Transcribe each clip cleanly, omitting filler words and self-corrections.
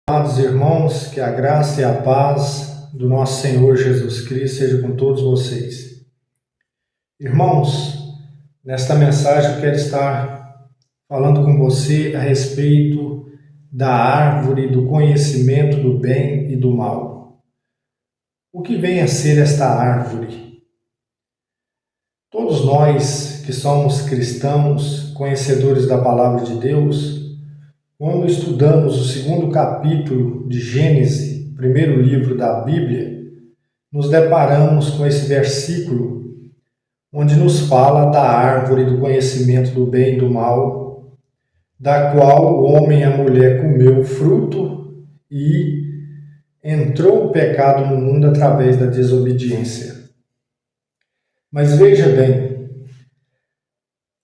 Amados irmãos, que a graça e a paz do nosso Senhor Jesus Cristo seja com todos vocês. Irmãos, nesta mensagem eu quero estar falando com você a respeito da árvore do conhecimento do bem e do mal. O que vem a ser esta árvore? Todos nós que somos cristãos, conhecedores da palavra de Deus, quando estudamos o segundo capítulo de Gênesis, primeiro livro da Bíblia, nos deparamos com esse versículo onde nos fala da árvore do conhecimento do bem e do mal, da qual o homem e a mulher comeu o fruto e entrou o pecado no mundo através da desobediência. Mas veja bem,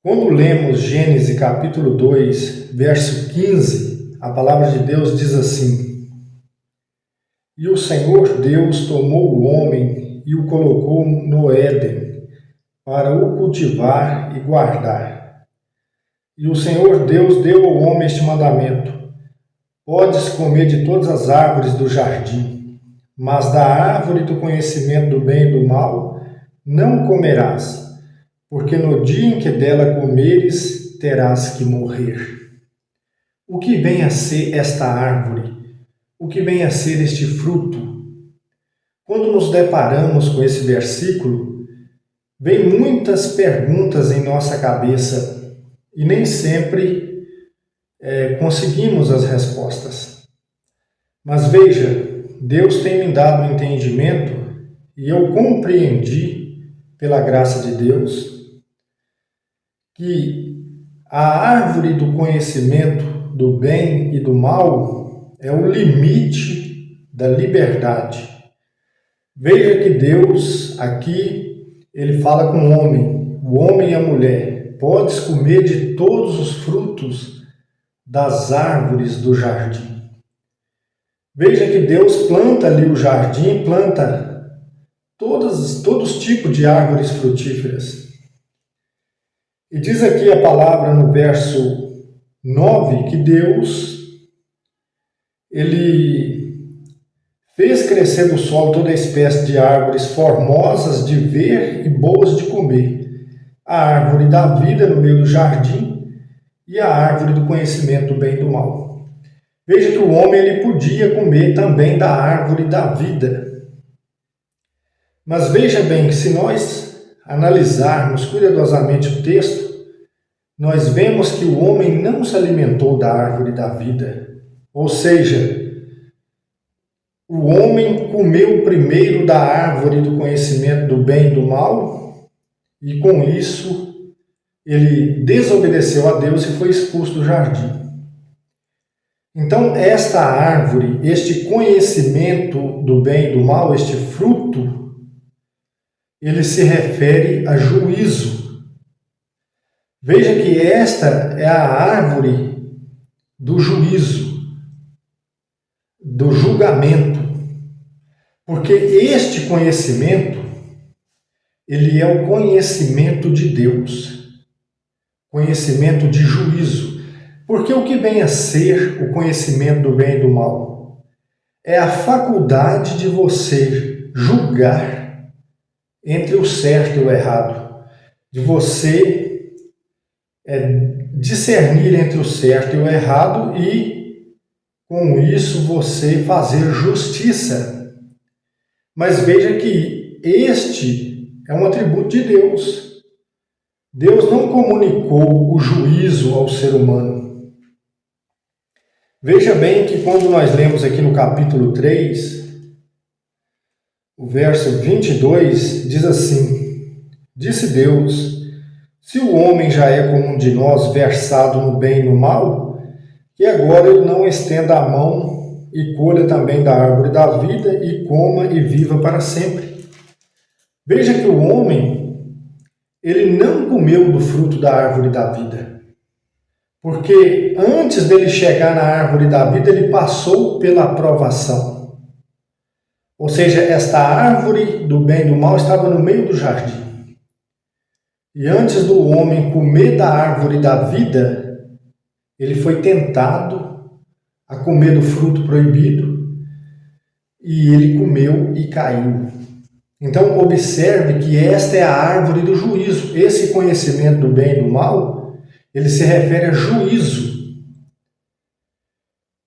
quando lemos Gênesis capítulo 2, verso 15, a palavra de Deus diz assim: E o Senhor Deus tomou o homem e o colocou no Éden, para o cultivar e guardar. E o Senhor Deus deu ao homem este mandamento: Podes comer de todas as árvores do jardim, mas da árvore do conhecimento do bem e do mal não comerás, porque no dia em que dela comeres, terás que morrer. O que vem a ser esta árvore? O que vem a ser este fruto? Quando nos deparamos com esse versículo, vem muitas perguntas em nossa cabeça e nem sempre conseguimos as respostas. Mas veja, Deus tem me dado um entendimento e eu compreendi, pela graça de Deus, que a árvore do conhecimento do bem e do mal é o limite da liberdade. Veja que Deus aqui, ele fala com o homem e a mulher: podes comer de todos os frutos das árvores do jardim. Veja que Deus planta ali o jardim, planta todos os tipos de árvores frutíferas. E diz aqui a palavra no verso 9 que Deus, ele fez crescer do solo toda espécie de árvores formosas de ver e boas de comer, a árvore da vida no meio do jardim e a árvore do conhecimento do bem e do mal. Veja que o homem ele podia comer também da árvore da vida. Mas veja bem que se nós analisarmos cuidadosamente o texto, nós vemos que o homem não se alimentou da árvore da vida. Ou seja, o homem comeu primeiro da árvore do conhecimento do bem e do mal, e com isso ele desobedeceu a Deus e foi expulso do jardim. Então, esta árvore, este conhecimento do bem e do mal, este fruto, ele se refere a juízo. Veja que esta é a árvore do juízo, do julgamento, porque este conhecimento, ele é o conhecimento de Deus, conhecimento de juízo. Porque o que vem a ser o conhecimento do bem e do mal? É a faculdade de você julgar entre o certo e o errado, de você discernir entre o certo e o errado e, com isso, você fazer justiça. Mas veja que este é um atributo de Deus. Deus não comunicou o juízo ao ser humano. Veja bem que quando nós lemos aqui no capítulo 3, o verso 22 diz assim: Disse Deus: Se o homem já é como um de nós, versado no bem e no mal, que agora ele não estenda a mão e colha também da árvore da vida e coma e viva para sempre. Veja que o homem, ele não comeu do fruto da árvore da vida, porque antes dele chegar na árvore da vida, ele passou pela provação. Ou seja, esta árvore do bem e do mal estava no meio do jardim. E antes do homem comer da árvore da vida, ele foi tentado a comer do fruto proibido e ele comeu e caiu. Então, observe que esta é a árvore do juízo. Esse conhecimento do bem e do mal, ele se refere a juízo.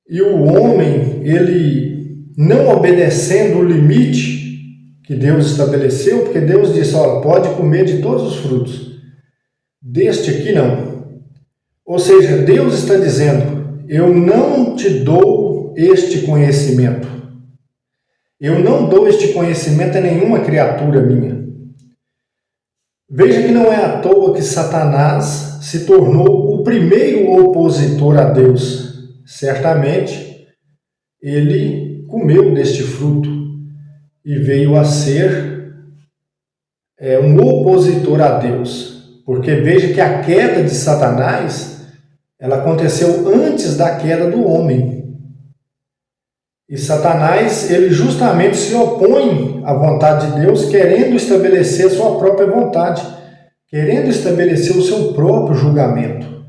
E o homem, ele não obedecendo o limite que Deus estabeleceu, porque Deus disse, olha, pode comer de todos os frutos. Deste aqui não. Ou seja, Deus está dizendo, eu não te dou este conhecimento. Eu não dou este conhecimento a nenhuma criatura minha. Veja que não é à toa que Satanás se tornou o primeiro opositor a Deus. Certamente, ele comeu deste fruto e veio a ser um opositor a Deus. Porque veja que a queda de Satanás, ela aconteceu antes da queda do homem. E Satanás, ele justamente se opõe à vontade de Deus, querendo estabelecer a sua própria vontade, querendo estabelecer o seu próprio julgamento.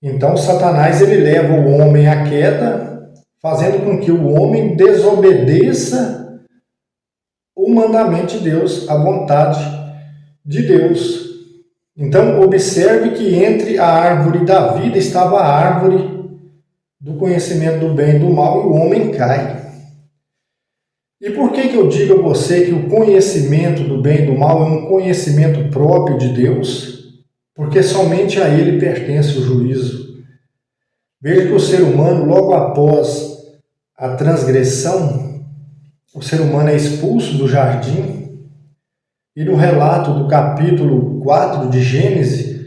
Então, Satanás, ele leva o homem à queda, fazendo com que o homem desobedeça o mandamento de Deus, a vontade de Deus. Então, observe que entre a árvore da vida estava a árvore do conhecimento do bem e do mal, e o homem cai. E por que eu digo a você que o conhecimento do bem e do mal é um conhecimento próprio de Deus? Porque somente a ele pertence o juízo. Veja que o ser humano, logo após a transgressão, o ser humano é expulso do jardim, e no relato do capítulo 4 de Gênesis,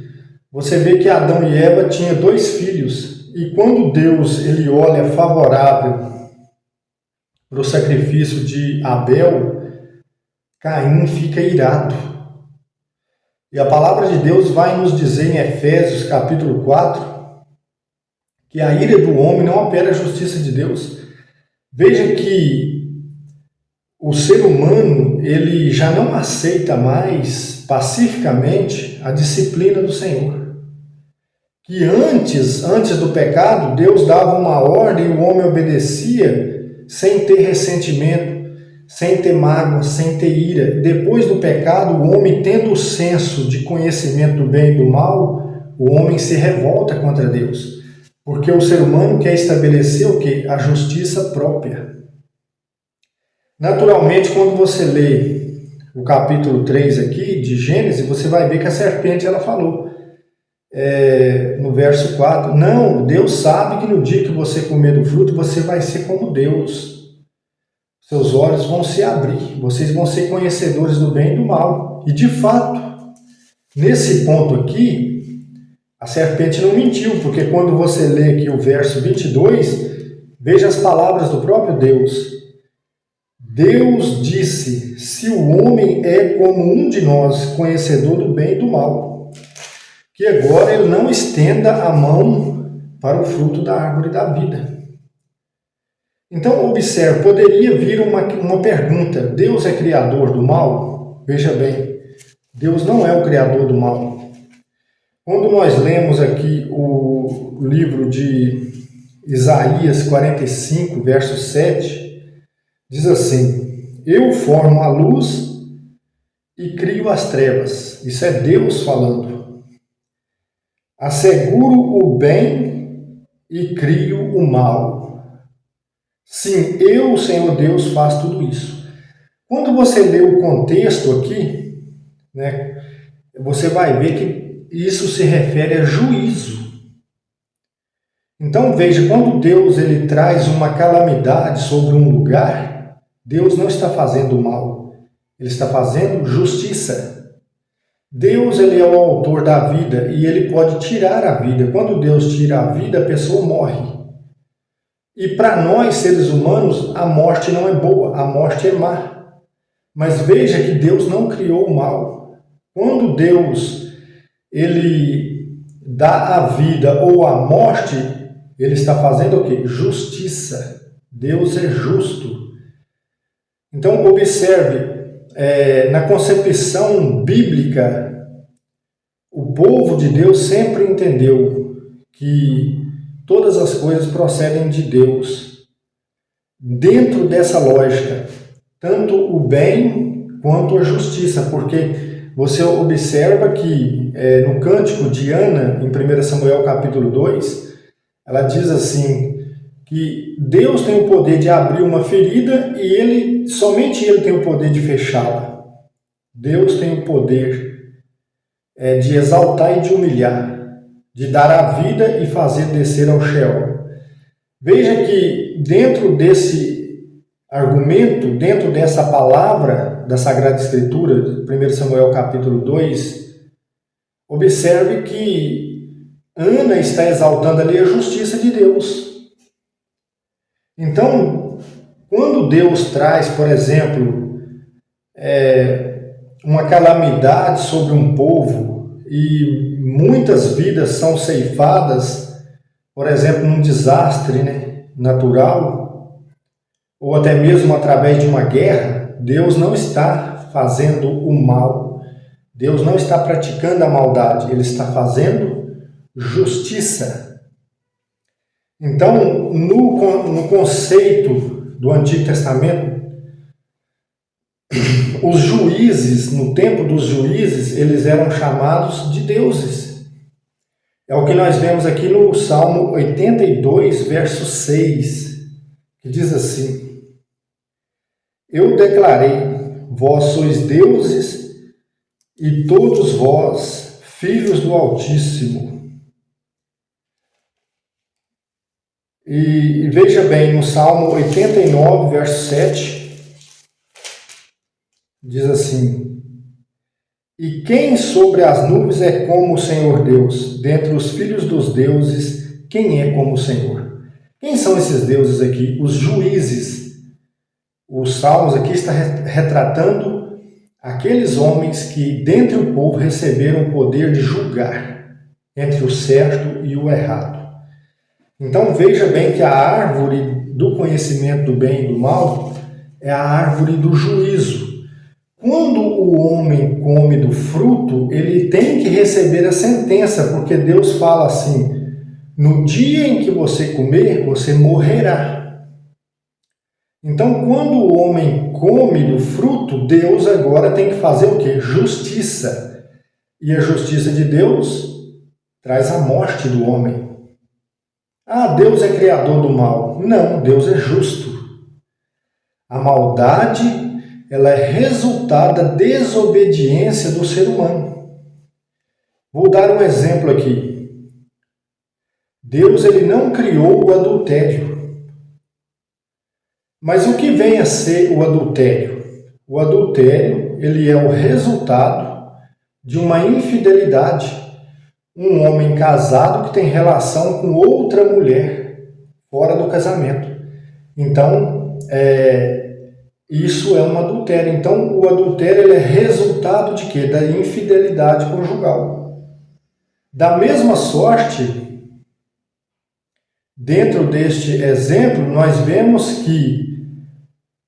você vê que Adão e Eva tinham 2 filhos. E quando Deus ele olha favorável para o sacrifício de Abel, Caim fica irado. E a palavra de Deus vai nos dizer em Efésios capítulo 4, que a ira do homem não opera a justiça de Deus. Veja que o ser humano ele já não aceita mais pacificamente a disciplina do Senhor. Que antes do pecado, Deus dava uma ordem e o homem obedecia sem ter ressentimento, sem ter mágoa, sem ter ira. Depois do pecado, o homem, tendo o senso de conhecimento do bem e do mal, o homem se revolta contra Deus. Porque o ser humano quer estabelecer o quê? A justiça própria. Naturalmente, quando você lê o capítulo 3 aqui de Gênesis, você vai ver que a serpente ela falou. No verso 4, não, Deus sabe que no dia que você comer do fruto, você vai ser como Deus. Seus olhos vão se abrir, vocês vão ser conhecedores do bem e do mal. E de fato, nesse ponto aqui, a serpente não mentiu, porque quando você lê aqui o verso 22, veja as palavras do próprio Deus. Deus disse, se o homem é como um de nós, conhecedor do bem e do mal, que agora ele não estenda a mão para o fruto da árvore da vida. Então, observe, poderia vir uma pergunta, Deus é criador do mal? Veja bem, Deus não é o criador do mal. Quando nós lemos aqui o livro de Isaías 45, verso 7, diz assim, eu formo a luz e crio as trevas. Isso é Deus falando. Asseguro o bem e crio o mal. Sim, eu, Senhor Deus, faço tudo isso. Quando você lê o contexto aqui, você vai ver que isso se refere a juízo. Então veja, quando Deus ele traz uma calamidade sobre um lugar, Deus não está fazendo mal, Ele está fazendo justiça. Deus ele é o autor da vida e ele pode tirar a vida. Quando Deus tira a vida, a pessoa morre. E para nós, seres humanos, a morte não é boa, a morte é má. Mas veja que Deus não criou o mal. Quando Deus ele dá a vida ou a morte, ele está fazendo o quê? Justiça. Deus é justo. Então, observe, na concepção bíblica, o povo de Deus sempre entendeu que todas as coisas procedem de Deus. Dentro dessa lógica, tanto o bem quanto a justiça, porque você observa que no Cântico de Ana, em 1 Samuel capítulo 2, ela diz assim, que Deus tem o poder de abrir uma ferida e somente Ele tem o poder de fechá-la. Deus tem o poder de exaltar e de humilhar, de dar a vida e fazer descer ao Sheol. Veja que dentro desse argumento, dentro dessa palavra da Sagrada Escritura, 1 Samuel capítulo 2, observe que Ana está exaltando ali a justiça de Deus. Então, quando Deus traz, por exemplo, uma calamidade sobre um povo e muitas vidas são ceifadas, por exemplo, num desastre, natural, ou até mesmo através de uma guerra, Deus não está fazendo o mal, Deus não está praticando a maldade, Ele está fazendo justiça. Então, no conceito do Antigo Testamento, os juízes, no tempo dos juízes, eles eram chamados de deuses. É o que nós vemos aqui no Salmo 82, verso 6, que diz assim: Eu declarei, vós sois deuses, e todos vós, filhos do Altíssimo. E veja bem, no Salmo 89, verso 7, diz assim: E quem sobre as nuvens é como o Senhor Deus? Dentre os filhos dos deuses, quem é como o Senhor? Quem são esses deuses aqui? Os juízes. Os Salmos aqui está retratando aqueles homens que, dentre o povo, receberam o poder de julgar entre o certo e o errado. Então veja bem que a árvore do conhecimento do bem e do mal é a árvore do juízo. Quando o homem come do fruto, ele tem que receber a sentença, porque Deus fala assim: no dia em que você comer, você morrerá. Então, quando o homem come do fruto, Deus agora tem que fazer o quê? Justiça. E a justiça de Deus traz a morte do homem. Ah, Deus é criador do mal. Não, Deus é justo. A maldade, ela é resultado da desobediência do ser humano. Vou dar um exemplo aqui. Deus, ele não criou o adultério. Mas o que vem a ser o adultério? O adultério, ele é o resultado de uma infidelidade. Um homem casado que tem relação com outra mulher fora do casamento. Então, isso é um adultério. Então, o adultério ele é resultado de quê? Da infidelidade conjugal. Da mesma sorte, dentro deste exemplo, nós vemos que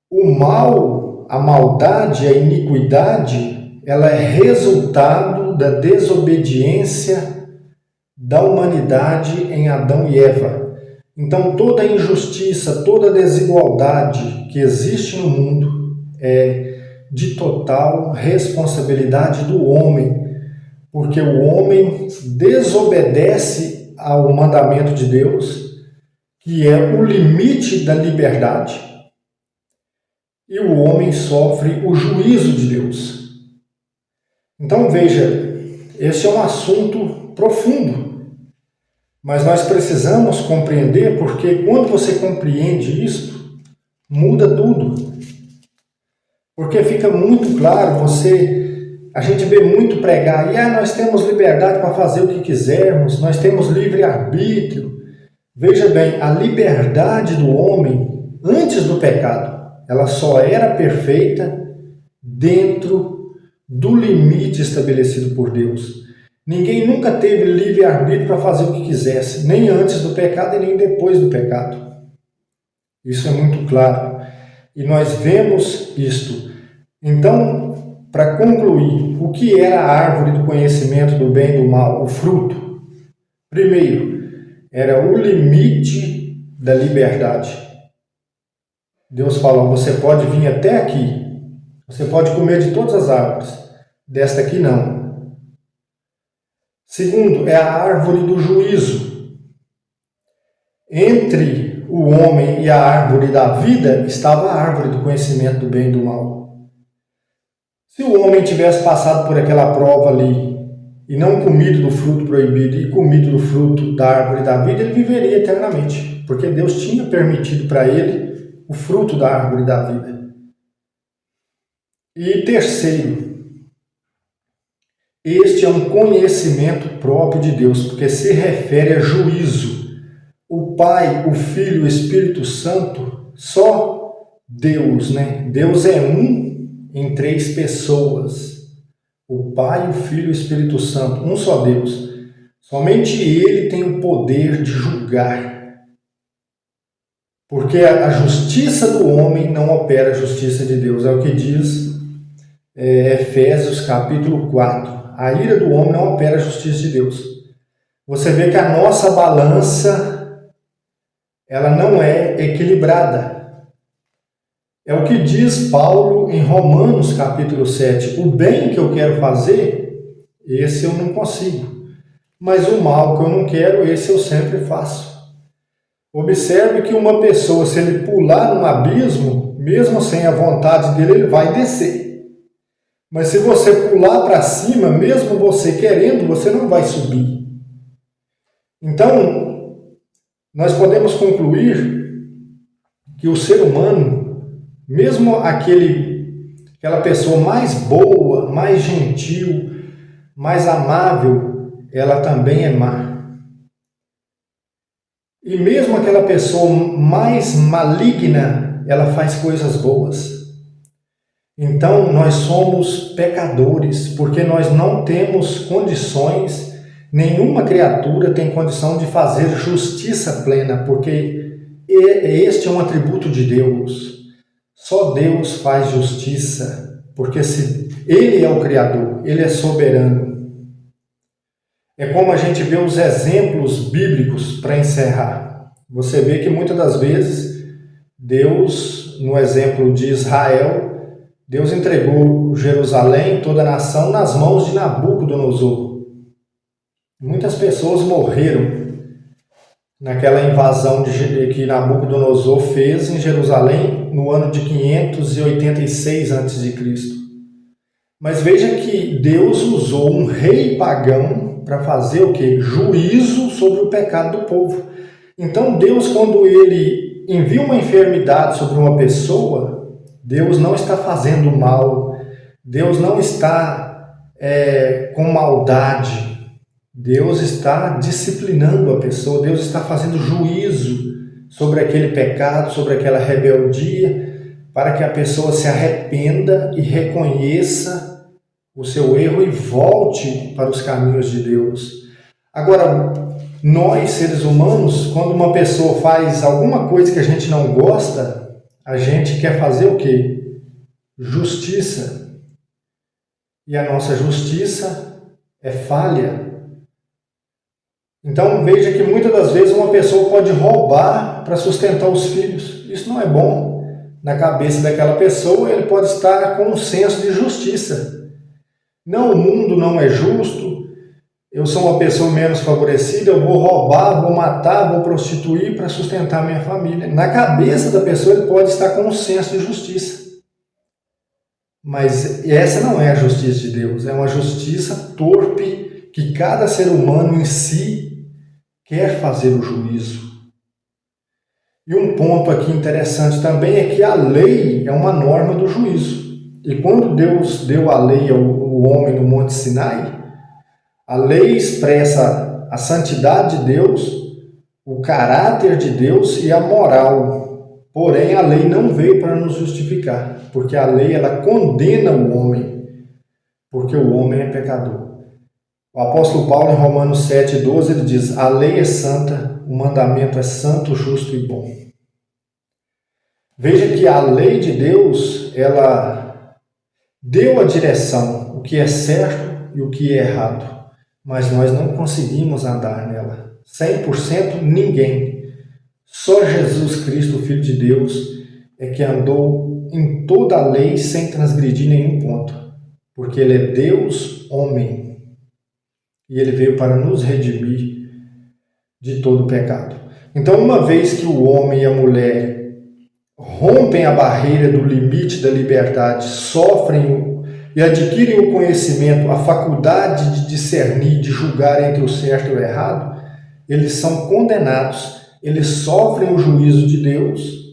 o mal, a maldade, a iniquidade, ela é resultado da desobediência da humanidade em Adão e Eva. Então, toda injustiça, toda desigualdade que existe no mundo é de total responsabilidade do homem, porque o homem desobedece ao mandamento de Deus, que é o limite da liberdade, e o homem sofre o juízo de Deus. Então, veja, esse é um assunto profundo. Mas nós precisamos compreender, porque quando você compreende isso, muda tudo. Porque fica muito claro, a gente vê muito pregar, nós temos liberdade para fazer o que quisermos, nós temos livre-arbítrio. Veja bem, a liberdade do homem, antes do pecado, ela só era perfeita dentro do limite estabelecido por Deus. Ninguém nunca teve livre-arbítrio para fazer o que quisesse, nem antes do pecado e nem depois do pecado. Isso é muito claro. E nós vemos isto. Então, para concluir, o que era a árvore do conhecimento do bem e do mal? O fruto. Primeiro, era o limite da liberdade. Deus falou, você pode vir até aqui, você pode comer de todas as árvores, desta aqui não. Segundo, é a árvore do juízo. Entre o homem e a árvore da vida estava a árvore do conhecimento do bem e do mal. Se o homem tivesse passado por aquela prova ali e não comido do fruto proibido e comido do fruto da árvore da vida, ele viveria eternamente, porque Deus tinha permitido para ele o fruto da árvore da vida. E terceiro, este é um conhecimento próprio de Deus, porque se refere a juízo. O Pai, o Filho e o Espírito Santo, só Deus, né? Deus é um em três pessoas. O Pai, o Filho e o Espírito Santo, um só Deus. Somente Ele tem o poder de julgar. Porque a justiça do homem não opera a justiça de Deus. É o que diz Efésios capítulo 4. A ira do homem não opera a justiça de Deus. Você vê que a nossa balança, ela não é equilibrada. É o que diz Paulo em Romanos capítulo 7. O bem que eu quero fazer, esse eu não consigo. Mas o mal que eu não quero, esse eu sempre faço. Observe que uma pessoa, se ele pular num abismo, mesmo sem a vontade dele, ele vai descer. Mas se você pular para cima, mesmo você querendo, você não vai subir. Então, nós podemos concluir que o ser humano, mesmo aquela pessoa mais boa, mais gentil, mais amável, ela também é má. E mesmo aquela pessoa mais maligna, ela faz coisas boas. Então, nós somos pecadores, porque nós não temos condições, nenhuma criatura tem condição de fazer justiça plena, porque este é um atributo de Deus. Só Deus faz justiça, porque se Ele é o Criador, Ele é soberano. É como a gente vê os exemplos bíblicos para encerrar. Você vê que muitas das vezes Deus, no exemplo de Israel, Deus entregou Jerusalém, toda a nação, nas mãos de Nabucodonosor. Muitas pessoas morreram naquela invasão que Nabucodonosor fez em Jerusalém no ano de 586 a.C. Mas veja que Deus usou um rei pagão para fazer o quê? Juízo sobre o pecado do povo. Então Deus, quando Ele envia uma enfermidade sobre uma pessoa, Deus não está fazendo mal, Deus não está com maldade, Deus está disciplinando a pessoa, Deus está fazendo juízo sobre aquele pecado, sobre aquela rebeldia, para que a pessoa se arrependa e reconheça o seu erro e volte para os caminhos de Deus. Agora, nós, seres humanos, quando uma pessoa faz alguma coisa que a gente não gosta, a gente quer fazer o quê? Justiça. E a nossa justiça é falha. Então, veja que muitas das vezes uma pessoa pode roubar para sustentar os filhos. Isso não é bom. Na cabeça daquela pessoa, ele pode estar com um senso de justiça. Não, o mundo não é justo, eu sou uma pessoa menos favorecida, eu vou roubar, vou matar, vou prostituir para sustentar minha família. Na cabeça da pessoa ele pode estar com um senso de justiça. Mas essa não é a justiça de Deus, é uma justiça torpe que cada ser humano em si quer fazer o juízo. E um ponto aqui interessante também é que a lei é uma norma do juízo. E quando Deus deu a lei ao homem no Monte Sinai, a lei expressa a santidade de Deus, o caráter de Deus e a moral. Porém, a lei não veio para nos justificar, porque a lei ela condena o homem, porque o homem é pecador. O apóstolo Paulo, em Romanos 7,12, ele diz: a lei é santa, o mandamento é santo, justo e bom. Veja que a lei de Deus, ela deu a direção, o que é certo e o que é errado. mas nós não conseguimos andar nela. 100% ninguém. Só Jesus Cristo, Filho de Deus, é que andou em toda a lei sem transgredir nenhum ponto. Porque ele é Deus, homem. E ele veio para nos redimir de todo pecado. Então, uma vez que o homem e a mulher rompem a barreira do limite da liberdade, sofrem e adquirem o conhecimento, a faculdade de discernir, de julgar entre o certo e o errado, eles são condenados, eles sofrem o juízo de Deus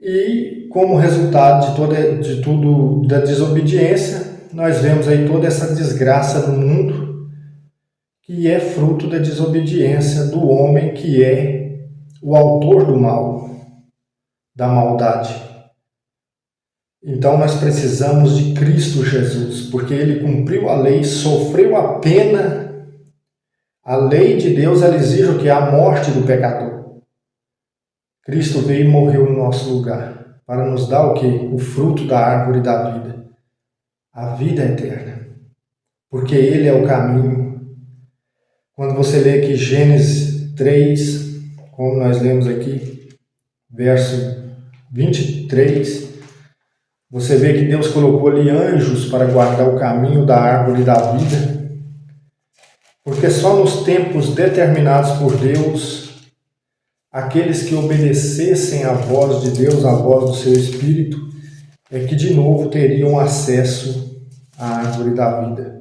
e, como resultado de tudo da desobediência, nós vemos aí toda essa desgraça no mundo, que é fruto da desobediência do homem, que é o autor do mal, da maldade. Então nós precisamos de Cristo Jesus, porque ele cumpriu a lei, sofreu a pena. A lei de Deus, ela exige o que? A morte do pecador. Cristo veio e morreu no nosso lugar, para nos dar o que? O fruto da árvore da vida. A vida eterna. Porque ele é o caminho. Quando você lê aqui Gênesis 3, como nós lemos aqui, verso 23, você vê que Deus colocou ali anjos para guardar o caminho da árvore da vida, porque só nos tempos determinados por Deus, aqueles que obedecessem à voz de Deus, à voz do seu Espírito, é que de novo teriam acesso à árvore da vida.